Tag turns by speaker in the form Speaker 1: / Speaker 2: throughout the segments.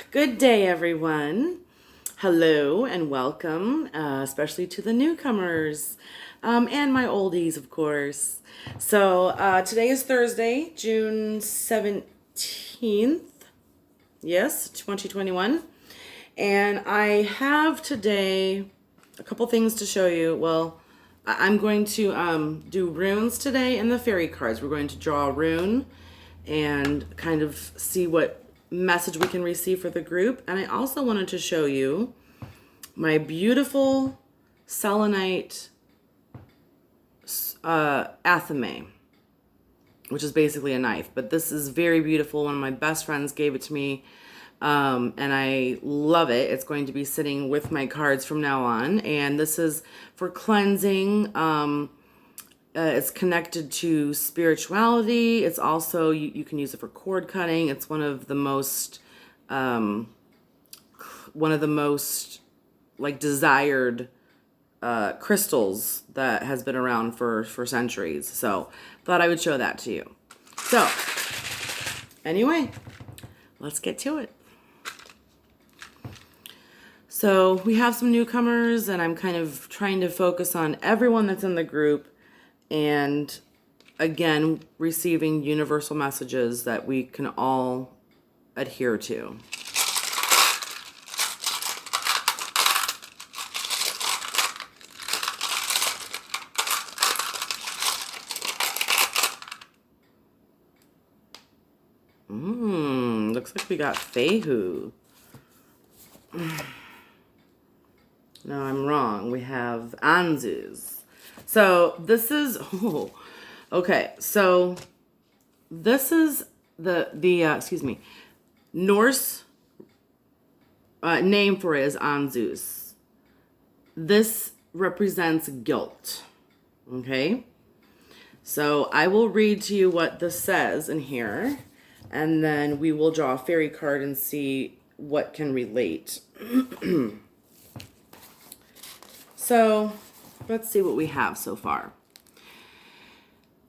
Speaker 1: Good day, everyone. Hello and welcome, especially to the newcomers and my oldies, of course. So today is Thursday, June 17th. Yes, 2021. And I have today a couple things to show you. Well, I'm going to do runes today and the fairy cards. We're going to draw a rune and kind of see what message we can receive for the group. And I also wanted to show you my beautiful selenite athame, which is basically a knife. But this is very beautiful. One of my best friends gave it to me, and I love it. It's going to be sitting with my cards from now on. And this is for cleansing. It's connected to spirituality. It's also, you can use it for cord cutting. It's one of the most like desired crystals that has been around for centuries. So thought I would show that to you. So anyway, let's get to it. So we have some newcomers, and I'm kind of trying to focus on everyone that's in the group, and again, receiving universal messages that we can all adhere to. Looks like we got Fehu. No, I'm wrong. We have Anzus. So this is, okay. So this is the Norse name for it is Anzus. This represents guilt. Okay. So I will read to you what this says in here, and then we will draw a fairy card and see what can relate. So let's see what we have so far.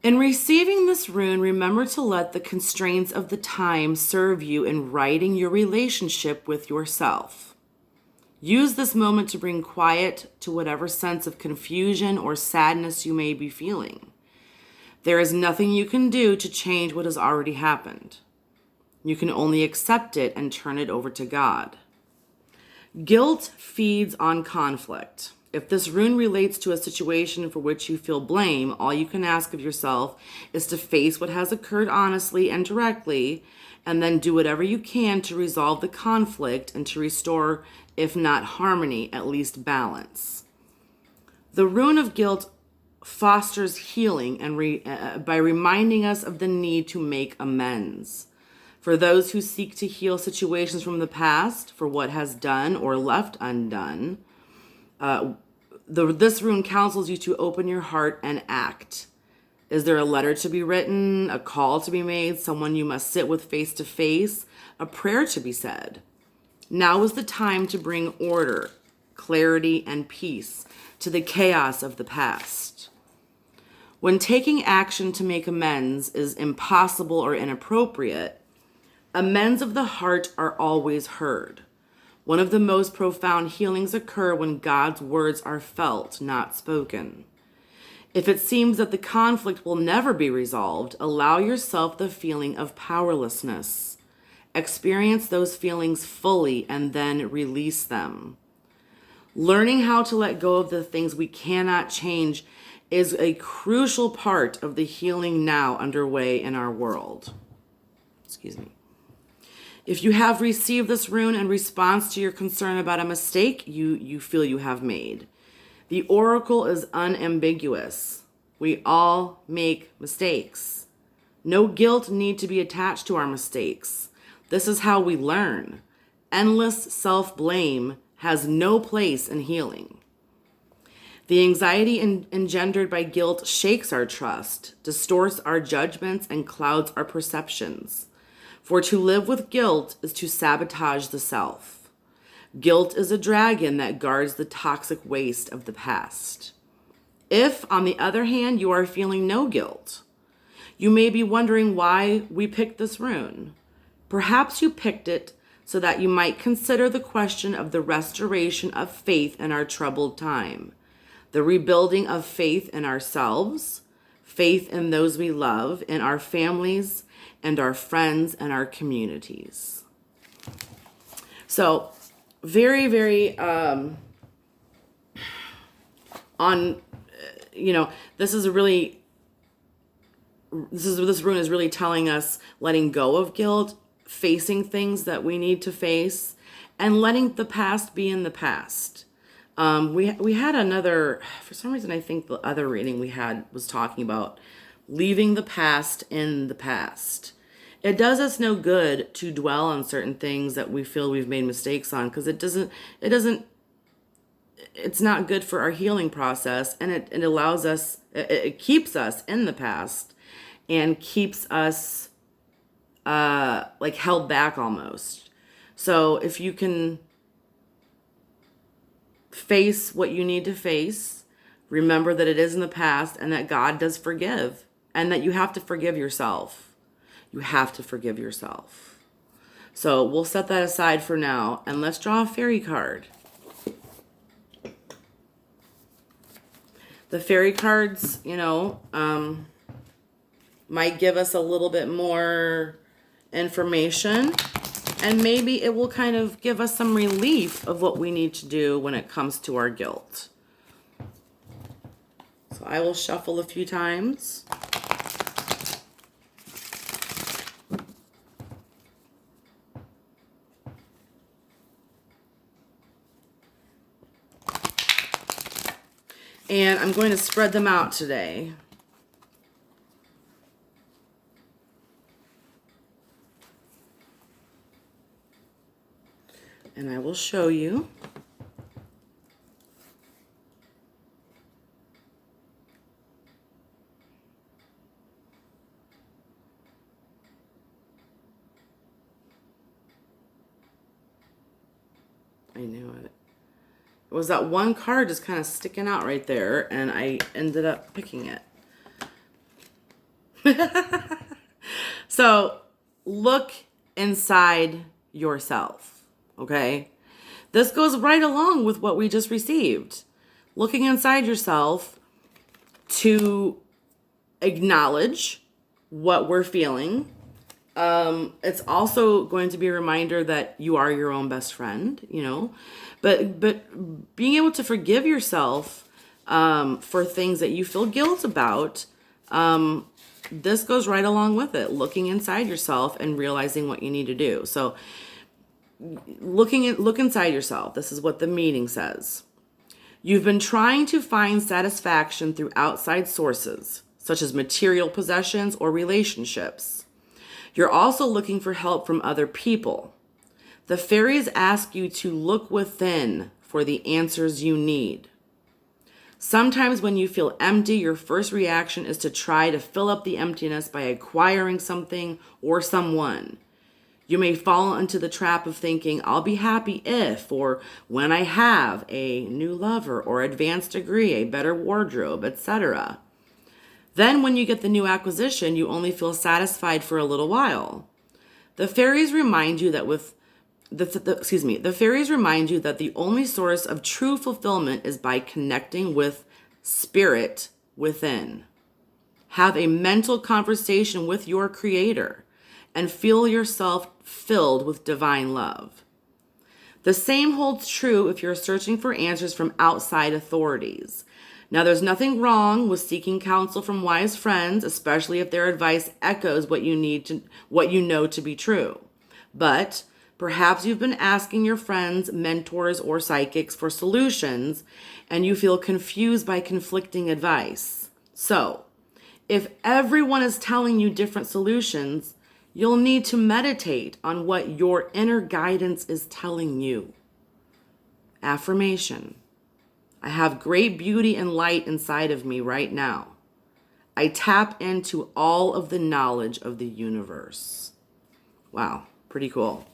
Speaker 1: In receiving this rune, remember to let the constraints of the time serve you in righting your relationship with yourself. Use this moment to bring quiet to whatever sense of confusion or sadness you may be feeling. There is nothing you can do to change what has already happened. You can only accept it and turn it over to God. Guilt feeds on conflict. If this rune relates to a situation for which you feel blame, all you can ask of yourself is to face what has occurred honestly and directly, and then do whatever you can to resolve the conflict and to restore, if not harmony, at least balance. The rune of guilt fosters healing and by reminding us of the need to make amends. For those who seek to heal situations from the past, for what has done or left undone, this rune counsels you to open your heart and act. Is there a letter to be written, a call to be made, someone you must sit with face to face, a prayer to be said? Now is the time to bring order, clarity, and peace to the chaos of the past. When taking action to make amends is impossible or inappropriate, amends of the heart are always heard. One of the most profound healings occur when God's words are felt, not spoken. If it seems that the conflict will never be resolved, allow yourself the feeling of powerlessness. Experience those feelings fully and then release them. Learning how to let go of the things we cannot change is a crucial part of the healing now underway in our world. Excuse me. If you have received this rune in response to your concern about a mistake you feel you have made, the oracle is unambiguous. We all make mistakes. No guilt need to be attached to our mistakes. This is how we learn. Endless self-blame has no place in healing. The anxiety engendered by guilt shakes our trust, distorts our judgments, and clouds our perceptions. For to live with guilt is to sabotage the self. Guilt is a dragon that guards the toxic waste of the past. If, on the other hand, you are feeling no guilt, you may be wondering why we picked this rune. Perhaps you picked it so that you might consider the question of the restoration of faith in our troubled time, the rebuilding of faith in ourselves, faith in those we love, in our families and our friends and our communities. So very, very, this rune is really telling us letting go of guilt, facing things that we need to face, and letting the past be in the past. We had another, for some reason, I think the other reading we had was talking about leaving the past in the past. It does us no good to dwell on certain things that we feel we've made mistakes on, because it's not good for our healing process, and it allows us, it keeps us in the past and keeps us like held back almost. So if you can face what you need to face, remember that it is in the past and that God does forgive, and that you have to forgive yourself. You have to forgive yourself. So we'll set that aside for now, and let's draw a fairy card. The fairy cards, might give us a little bit more information, and maybe it will kind of give us some relief of what we need to do when it comes to our guilt. So I will shuffle a few times. And I'm going to spread them out today. And I will show you. I knew it. It was that one card just kind of sticking out right there, and I ended up picking it. So look inside yourself, okay? This goes right along with what we just received. Looking inside yourself to acknowledge what we're feeling. It's also going to be a reminder that you are your own best friend, but being able to forgive yourself for things that you feel guilt about, this goes right along with it. Looking inside yourself and realizing what you need to do. So look inside yourself. This is what the meeting says. You've been trying to find satisfaction through outside sources, such as material possessions or relationships. You're also looking for help from other people. The fairies ask you to look within for the answers you need. Sometimes when you feel empty, your first reaction is to try to fill up the emptiness by acquiring something or someone. You may fall into the trap of thinking, I'll be happy if, or when I have a new lover or advanced degree, a better wardrobe, etc. Then when you get the new acquisition, you only feel satisfied for a little while. The fairies remind you that the fairies remind you that the only source of true fulfillment is by connecting with spirit within. Have a mental conversation with your creator and feel yourself filled with divine love. The same holds true if you're searching for answers from outside authorities. Now, there's nothing wrong with seeking counsel from wise friends, especially if their advice echoes what you know to be true. But perhaps you've been asking your friends, mentors, or psychics for solutions, and you feel confused by conflicting advice. So, if everyone is telling you different solutions, you'll need to meditate on what your inner guidance is telling you. Affirmation. I have great beauty and light inside of me right now. I tap into all of the knowledge of the universe. Wow, pretty cool.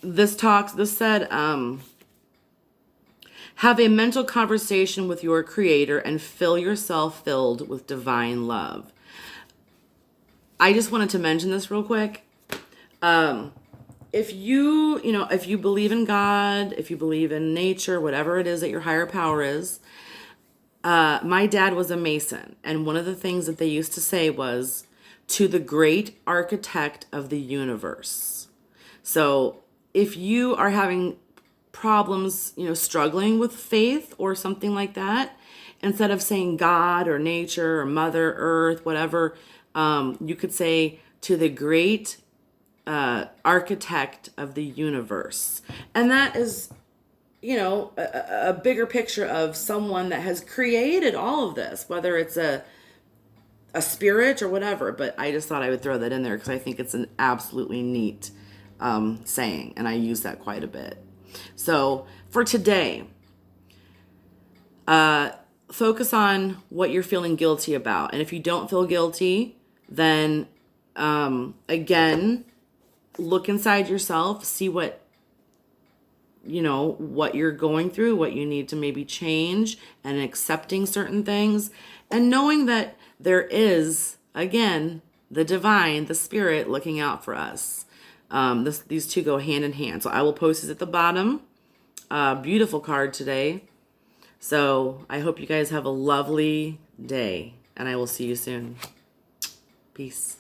Speaker 1: This said, have a mental conversation with your creator and fill yourself filled with divine love. I just wanted to mention this real quick. If if you believe in God, if you believe in nature, whatever it is that your higher power is, my dad was a Mason. And one of the things that they used to say was, to the great architect of the universe. So if you are having problems, struggling with faith or something like that, instead of saying God or nature or Mother Earth, whatever, you could say to the great architect of the universe. And that is, a bigger picture of someone that has created all of this, whether it's a spirit or whatever. But I just thought I would throw that in there because I think it's an absolutely neat saying, and I use that quite a bit. So for today, focus on what you're feeling guilty about. And if you don't feel guilty, then again, look inside yourself, see what you're going through, what you need to maybe change, and accepting certain things, and knowing that there is, again, the divine, the spirit looking out for us. These two go hand in hand. So I will post this at the bottom. Beautiful card today. So I hope you guys have a lovely day, and I will see you soon. Peace.